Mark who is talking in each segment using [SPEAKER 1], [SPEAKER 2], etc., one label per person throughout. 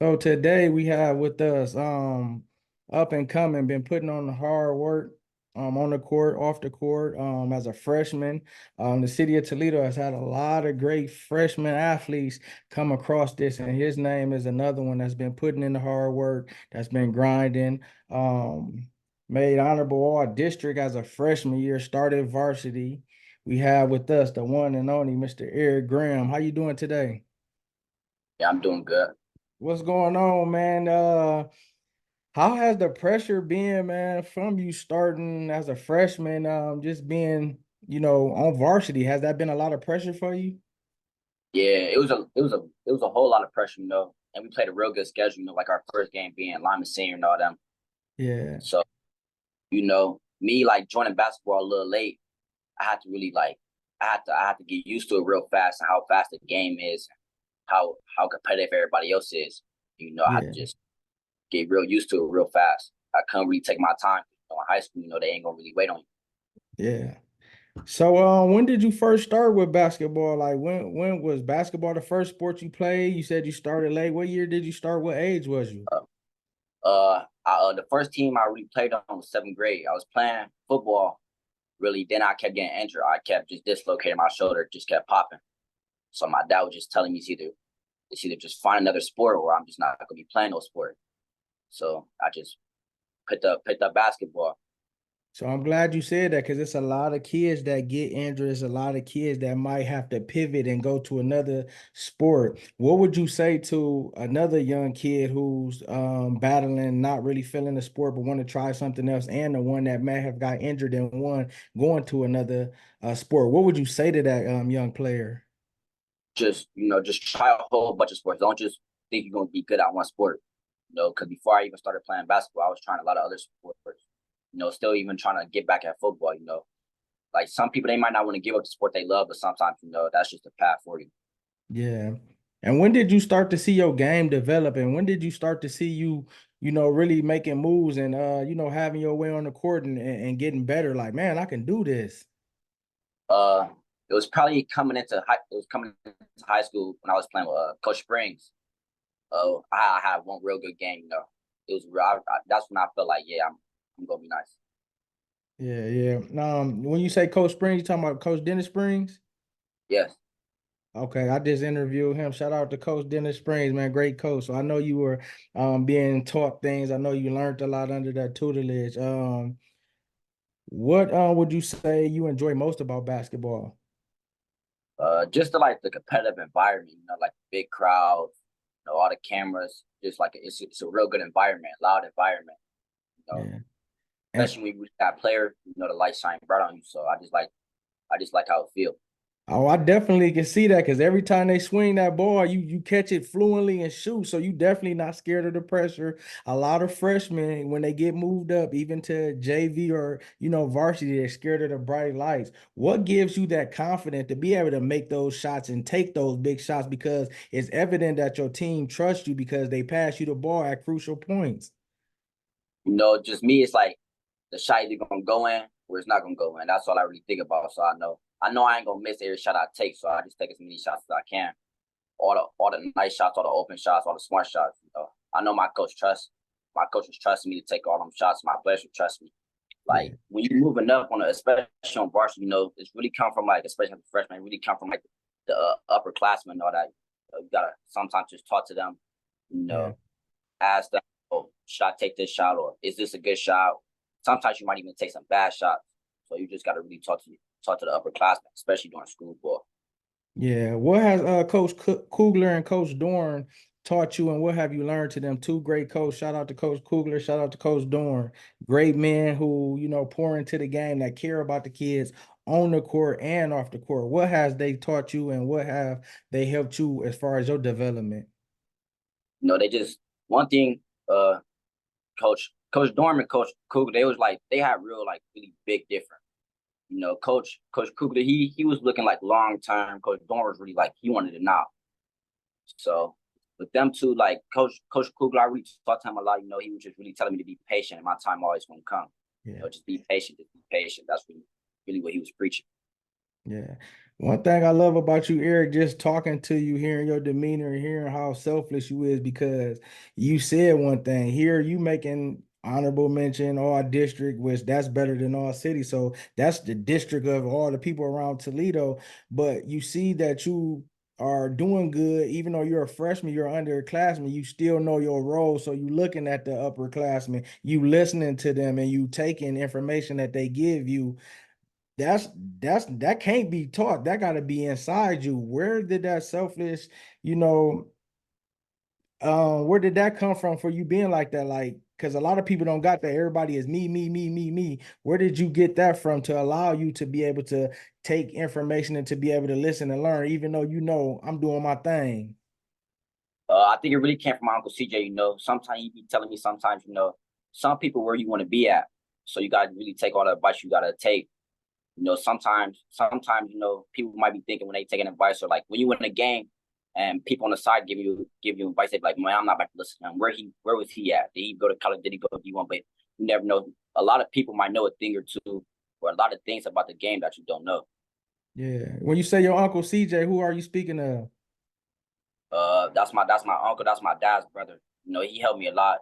[SPEAKER 1] So today we have with us up and coming, been putting on the hard work on the court, off the court, as a freshman. The city of Toledo has had a lot of great freshman athletes come across this, and his name is another one that's been putting in the hard work, that's been grinding. Made honorable all district as a freshman year, started varsity. We have with us the one and only Mr. Erick Graham. How you doing today?
[SPEAKER 2] Yeah, I'm doing good.
[SPEAKER 1] What's going on, man? How has the pressure been, man, from you starting as a freshman, just being, on varsity? Has that been a lot of pressure for you?
[SPEAKER 2] Yeah, it was a whole lot of pressure, and we played a real good schedule, like our first game being Lyman Senior and all them.
[SPEAKER 1] Yeah,
[SPEAKER 2] So, me like joining basketball a little late, I had to really like I had to get used to it real fast and how fast the game is, how competitive everybody else is. I had
[SPEAKER 1] yeah,
[SPEAKER 2] to just get real used to it real fast. I couldn't really take my time. In high school, they ain't gonna really wait on you.
[SPEAKER 1] yeah. So, when did you first start with basketball? Like, when was basketball the first sport you played? You said you started late. What year did you start? What age was you?
[SPEAKER 2] The first team I really played on was seventh grade. I was playing football really. Then I kept getting injured. I kept just dislocating my shoulder, just kept popping. So my dad was just telling me it's either just find another sport or I'm just not gonna be playing no sport. So I just picked up basketball.
[SPEAKER 1] So I'm glad you said that because it's a lot of kids that get injured. It's a lot of kids that might have to pivot and go to another sport. What would you say to another young kid who's battling, not really feeling the sport, but want to try something else, and the one that may have got injured and one going to another sport? What would you say to that young player?
[SPEAKER 2] Just try a whole bunch of sports. Don't just think you're gonna be good at one sport. Because before I even started playing basketball, I was trying a lot of other sports. Still even trying to get back at football. Like some people, they might not want to give up the sport they love, but sometimes that's just a path for you.
[SPEAKER 1] Yeah. And when did you start to see your game develop? And when did you start to see you, really making moves and having your way on the court and getting better? Like, man, I can do this.
[SPEAKER 2] Uh, it was probably coming into high. It was coming into high school when I was playing with Coach Springs. I had one real good game. It was real. That's when I felt like, yeah, I'm gonna be nice.
[SPEAKER 1] Yeah, yeah. When you say Coach Springs, you talking about Coach Dennis Springs?
[SPEAKER 2] Yes.
[SPEAKER 1] Okay, I just interviewed him. Shout out to Coach Dennis Springs, man, great coach. So I know you were being taught things. I know you learned a lot under that tutelage. What would you say you enjoy most about basketball?
[SPEAKER 2] Just to like the competitive environment. Like big crowd. All the cameras. Just like it's a real good environment, loud environment. You know,
[SPEAKER 1] Yeah. And
[SPEAKER 2] especially when you got player. The light shine bright on you. So I just like how it feels.
[SPEAKER 1] Oh, I definitely can see that because every time they swing that ball, you catch it fluently and shoot. So you definitely not scared of the pressure. A lot of freshmen, when they get moved up, even to JV or varsity, they're scared of the bright lights. What gives you that confidence to be able to make those shots and take those big shots? Because it's evident that your team trusts you because they pass you the ball at crucial points.
[SPEAKER 2] Just me, it's like the shot either gonna go in or it's not gonna go in. That's all I really think about. So I know I ain't gonna miss every shot I take. So I just take as many shots as I can. All the nice shots, all the open shots, all the smart shots. I know my coach was trusting me to take all them shots. My players would trust me. Like
[SPEAKER 1] Yeah.
[SPEAKER 2] when you're moving up especially on varsity, it's really come from like, especially as a freshman, it really come from like the upperclassmen and all that. You gotta sometimes just talk to them, you
[SPEAKER 1] Yeah.
[SPEAKER 2] know, ask them, oh, should I take this shot or is this a good shot? Sometimes you might even take some bad shots. So you just got to really talk to the upperclassmen, especially during school ball.
[SPEAKER 1] Yeah. What has Coach Kugler and Coach Dorn taught you, and what have you learned to them? Two great coaches. Shout out to Coach Kugler. Shout out to Coach Dorn. Great men who pour into the game, that care about the kids on the court and off the court. What has they taught you, and what have they helped you as far as your development?
[SPEAKER 2] They just one thing. Coach Dorm and Coach Kugler, they was like they had real like really big difference. Coach Kugler, he was looking like long term. Coach Dorn was really like he wanted it now. So with them two, like Coach Kugler, I really talked to him a lot. He was just really telling me to be patient, and my time always gonna come.
[SPEAKER 1] Yeah.
[SPEAKER 2] Just be patient, just be patient. That's really what he was preaching.
[SPEAKER 1] Yeah. One thing I love about you, Eric, just talking to you, hearing your demeanor, and hearing how selfless you is, because you said one thing. Here, you making honorable mention all district, which that's better than all city. So that's the district of all the people around Toledo. But you see that you are doing good, even though you're a freshman, you're underclassman, you still know your role. So you looking at the upperclassmen, you listening to them, and you taking information that they give you. That's that can't be taught. That got to be inside you. Where did that selfish, you know, where did that come from for you being like that? Like, because a lot of people don't got that. Everybody is me, me, me, me, me. Where did you get that from to allow you to be able to take information and to be able to listen and learn, even though you know I'm doing my thing?
[SPEAKER 2] I think it really came from my Uncle CJ. Sometimes he be telling me, sometimes, some people where you want to be at. So you got to really take all the advice you got to take. Sometimes, people might be thinking when they taking advice, or like when you win a game and people on the side give you advice, they be like, man, I'm not about to listen to him. Where was he at? Did he go to college? Did he go to D1? But you never know. A lot of people might know a thing or two, or a lot of things about the game that you don't know.
[SPEAKER 1] Yeah. When you say your Uncle CJ, who are you speaking of?
[SPEAKER 2] That's my uncle. That's my dad's brother. He helped me a lot.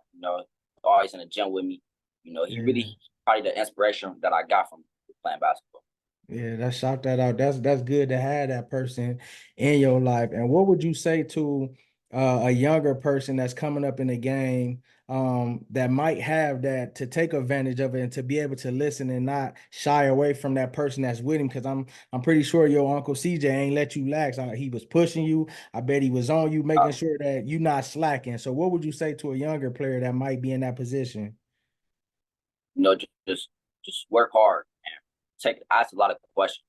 [SPEAKER 2] Always in the gym with me. He
[SPEAKER 1] Yeah.
[SPEAKER 2] really probably the inspiration that I got from playing basketball.
[SPEAKER 1] Yeah, that's shout that out. That's good to have that person in your life. And what would you say to a younger person that's coming up in the game that might have that to take advantage of it and to be able to listen and not shy away from that person that's with him? Because I'm pretty sure your Uncle CJ ain't let you lax. He was pushing you. I bet he was on you, making
[SPEAKER 2] Uh,
[SPEAKER 1] sure that you not slacking. So what would you say to a younger player that might be in that position?
[SPEAKER 2] just work hard and ask a lot of questions.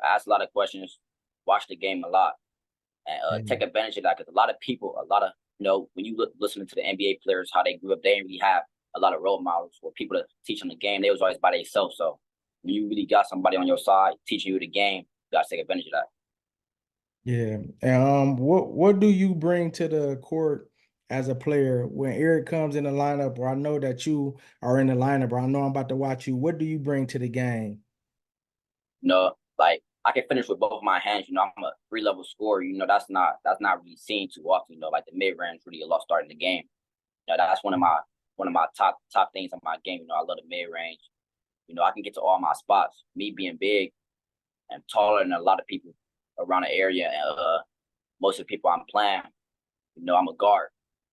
[SPEAKER 2] Ask a lot of questions. Watch the game a lot, and take advantage of that, because a lot of people, when you listening to the NBA players, how they grew up, they didn't really have a lot of role models or people to teach them the game. They was always by themselves. So when you really got somebody on your side teaching you the game, you gotta take advantage of that.
[SPEAKER 1] Yeah. And what do you bring to the court as a player when Eric comes in the lineup, or I know that you are in the lineup, or I know I'm about to watch you? What do you bring to the game?
[SPEAKER 2] Like I can finish with both my hands. I'm a three-level scorer. That's not really seen too often. Like the mid range really a lot starting the game. That's one of my top things in my game. I love the mid range. I can get to all my spots. Me being big and taller than a lot of people around the area. And most of the people I'm playing, I'm a guard.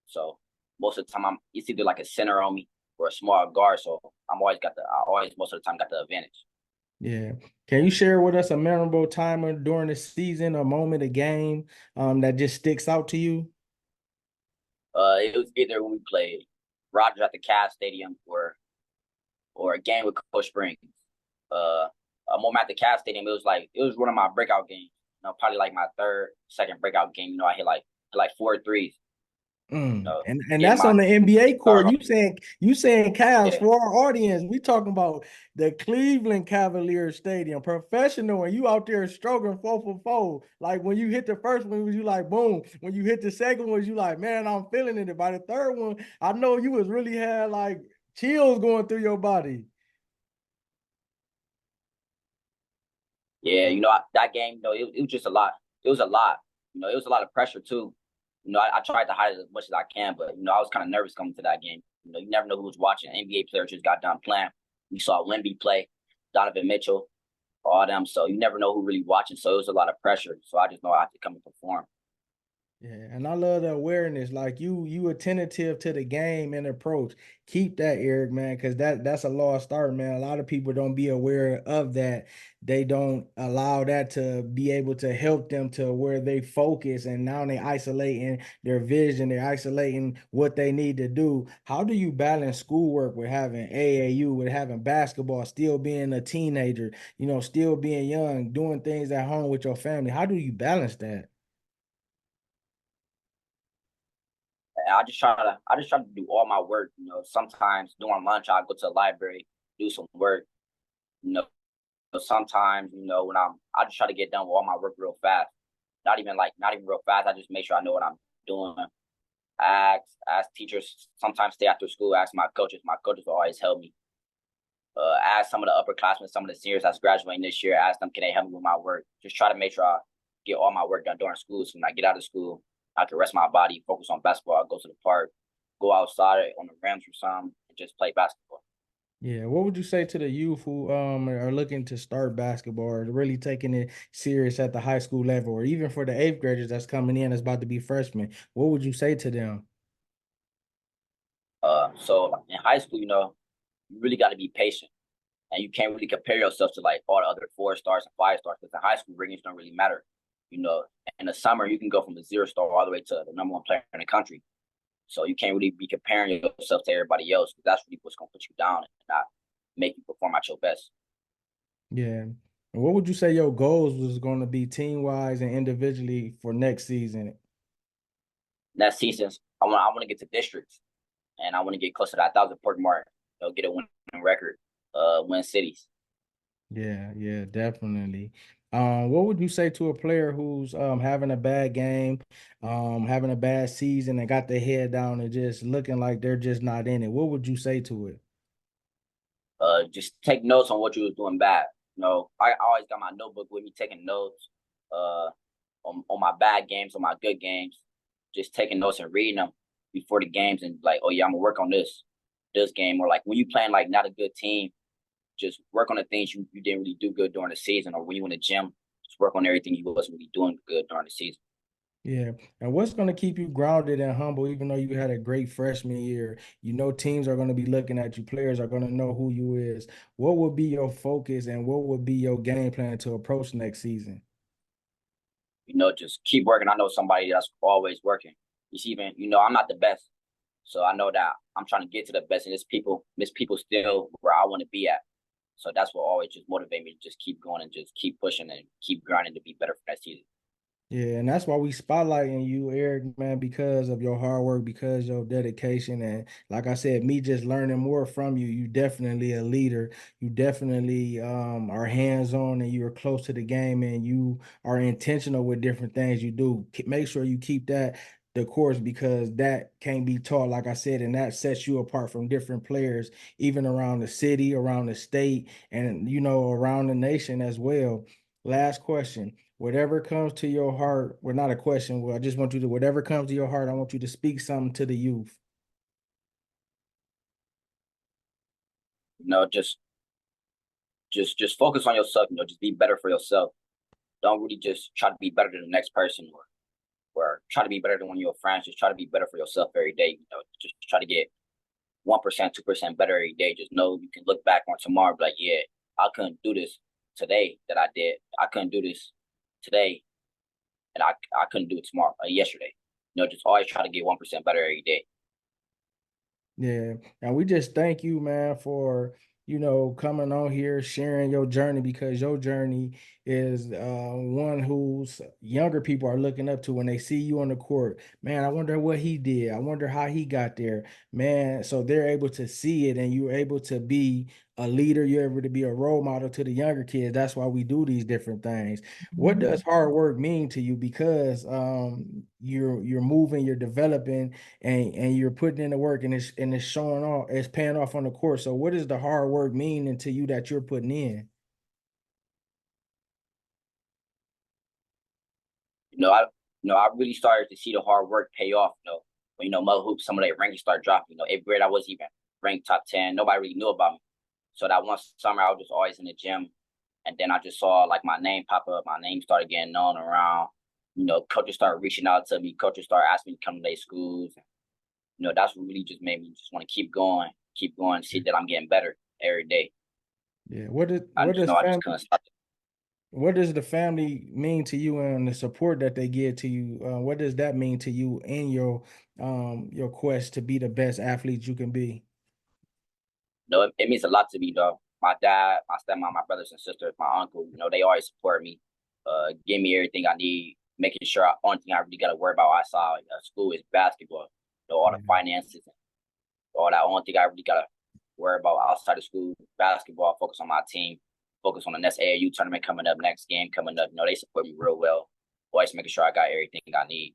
[SPEAKER 2] So most of the time it's either like a center on me or a small guard. So I always most of the time got the advantage.
[SPEAKER 1] Yeah. Can you share with us a memorable time during the season, a moment, a game that just sticks out to you?
[SPEAKER 2] It was either when we played Rogers at the Cavs Stadium, or a game with Coach Springs. Uh, a moment at the Cavs Stadium, it was one of my breakout games. Probably like my second breakout game. I hit like four threes.
[SPEAKER 1] And
[SPEAKER 2] Getting
[SPEAKER 1] that's
[SPEAKER 2] my
[SPEAKER 1] on the NBA
[SPEAKER 2] start
[SPEAKER 1] court.
[SPEAKER 2] off.
[SPEAKER 1] You saying Cavs
[SPEAKER 2] Yeah,
[SPEAKER 1] for our audience. We talking about the Cleveland Cavaliers Stadium, professional, and you out there stroking 4 for 4. Like when you hit the first one, was you like boom? When you hit the second one, you like, man, I'm feeling it. By the third one, I know you was really had like chills going through your body.
[SPEAKER 2] yeah. That game. It was just a lot. It was a lot. It was a lot of pressure too. I tried to hide it as much as I can, but I was kind of nervous coming to that game. You never know who was watching. NBA players just got done playing. We saw Wemby play, Donovan Mitchell, all them. So you never know who really watching. So it was a lot of pressure. So I just know I have to come and perform.
[SPEAKER 1] Yeah, and I love the awareness. Like you attentive to the game and approach. Keep that, Eric, man, because that's a lost art, man. A lot of people don't be aware of that. They don't allow that to be able to help them to where they focus, and now they isolating their vision. They're isolating what they need to do. How do you balance schoolwork with having AAU, with having basketball, still being a teenager, still being young, doing things at home with your family? How do you balance that?
[SPEAKER 2] And I just try to do all my work. Sometimes during lunch I go to the library, do some work. You know, sometimes when I just try to get done with all my work real fast. Not even real fast. I just make sure I know what I'm doing. Ask teachers. Sometimes stay after school. Ask my coaches. My coaches will always help me. Ask some of the upperclassmen, some of the seniors that's graduating this year, ask them, can they help me with my work? Just try to make sure I get all my work done during school. So when I get out of school, I can rest my body, focus on basketball, go to the park, go outside on the rims or something, and just play basketball.
[SPEAKER 1] Yeah, what would you say to the youth who are looking to start basketball or really taking it serious at the high school level, or even for the eighth graders that's coming in that's about to be freshmen? What would you say to them?
[SPEAKER 2] So in high school, you really got to be patient, and you can't really compare yourself to like all the other 4 stars and 5 stars because in high school, rings don't really matter. You know, in the summer, you can go from a 0 star all the way to the number one player in the country. So you can't really be comparing yourself to everybody else because that's really what's gonna put you down and not make you perform at your best.
[SPEAKER 1] Yeah. And what would you say your goals was going to be team wise and individually for next season?
[SPEAKER 2] Next season, I want to get to districts and I want to get close to that 1,000 point mark. Get a winning record, win cities.
[SPEAKER 1] Yeah, yeah, definitely. What would you say to a player who's having a bad game, having a bad season and got their head down and just looking like they're just not in it? What would you say to it?
[SPEAKER 2] Just take notes on what you was doing bad. I always got my notebook with me, taking notes. Uh, on my bad games, on my good games, just taking notes and reading them before the games, and like, oh yeah, I'm gonna work on this game. Or like when you playing like not a good team, just work on the things you didn't really do good during the season, or when you in the gym, just work on everything you wasn't really doing good during the season.
[SPEAKER 1] Yeah. And what's going to keep you grounded and humble, even though you had a great freshman year? You know, teams are going to be looking at you, players are going to know who you is. What would be your focus and what would be your game plan to approach next season?
[SPEAKER 2] Just keep working. I know somebody that's always working. It's even, I'm not the best. So I know that I'm trying to get to the best, and there's people still where I want to be at. So that's what always just motivate me to just keep going and just keep pushing and keep grinding to be better for next season.
[SPEAKER 1] Yeah, and that's why we spotlighting you, Eric, man, because of your hard work, because your dedication, and like I said, me just learning more from you. You definitely a leader. You definitely are hands on, and you are close to the game, and you are intentional with different things you do. Make sure you keep that the course because that can't be taught, like I said, and that sets you apart from different players, even around the city, around the state, and around the nation as well. Last question. Whatever comes to your heart, well, not a question. Well, I just want you to, whatever comes to your heart, I want you to speak something to the youth.
[SPEAKER 2] Just focus on yourself. Just be better for yourself. Don't really just try to be better than the next person, or try to be better than one of your friends. Just try to be better for yourself every day. Just try to get 1%, 2% better every day. Just know you can look back on tomorrow and be like, yeah, I couldn't do this today that I did. I couldn't do this today, and I couldn't do it tomorrow, yesterday. Just always try to get 1% better every day.
[SPEAKER 1] Yeah. And we just thank you, man, for, coming on here, sharing your journey because your journey is one whose younger people are looking up to when they see you on the court. Man, I wonder what he did. I wonder how he got there, man. So they're able to see it and you're able to be a leader. You're able to be a role model to the younger kids. That's why we do these different things. What does hard work mean to you? Because you're moving, you're developing, and you're putting in the work and it's showing off, it's paying off on the court. So what does the hard work mean to you that you're putting in?
[SPEAKER 2] I really started to see the hard work pay off. When Mother Hoops, some of their rankings start dropping. Eighth grade, I wasn't even ranked top 10. Nobody really knew about me. So that one summer, I was just always in the gym, and then I just saw like my name pop up. My name started getting known around. Coaches started reaching out to me. Coaches started asking me to come to their schools. That's what really just made me just want to keep going, see that I'm getting better every day.
[SPEAKER 1] Yeah. What does
[SPEAKER 2] I
[SPEAKER 1] what
[SPEAKER 2] just
[SPEAKER 1] does
[SPEAKER 2] know I just
[SPEAKER 1] family
[SPEAKER 2] couldn't stop.
[SPEAKER 1] what does the family mean to you and the support that they give to you? What does that mean to you in your quest to be the best athlete you can be?
[SPEAKER 2] It means a lot to me, though. My dad, my stepmom, my brothers and sisters, my uncle, they always support me, give me everything I need, making sure only thing I really got to worry about outside school is basketball. All the
[SPEAKER 1] Yeah.
[SPEAKER 2] finances and all that. Only thing I really got to worry about outside of school, basketball, focus on my team, focus on the next AAU tournament coming up, next game coming up. They support me real well. Always making sure I got everything I need.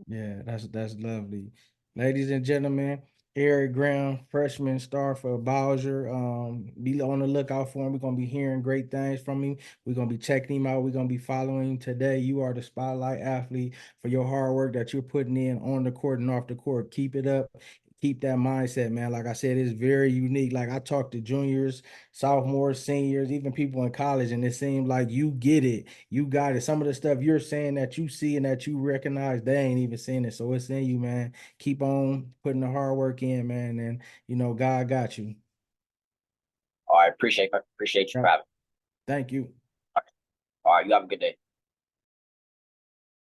[SPEAKER 1] Yeah, that's lovely. Ladies and gentlemen, Erick Graham, freshman star for Bowser. Be on the lookout for him. We're gonna be hearing great things from him. We're gonna be checking him out. We're gonna be following him today. You are the spotlight athlete for your hard work that you're putting in on the court and off the court. Keep it up. Keep that mindset, man. Like I said, it's very unique. Like I talked to juniors, sophomores, seniors, even people in college, and it seemed like you get it. You got it. Some of the stuff you're saying that you see and that you recognize, they ain't even seeing it. So it's in you, man. Keep on putting the hard work in, man, and God got you.
[SPEAKER 2] All right, appreciate you
[SPEAKER 1] Yeah.
[SPEAKER 2] for having me.
[SPEAKER 1] Thank you.
[SPEAKER 2] All right, you have a good day.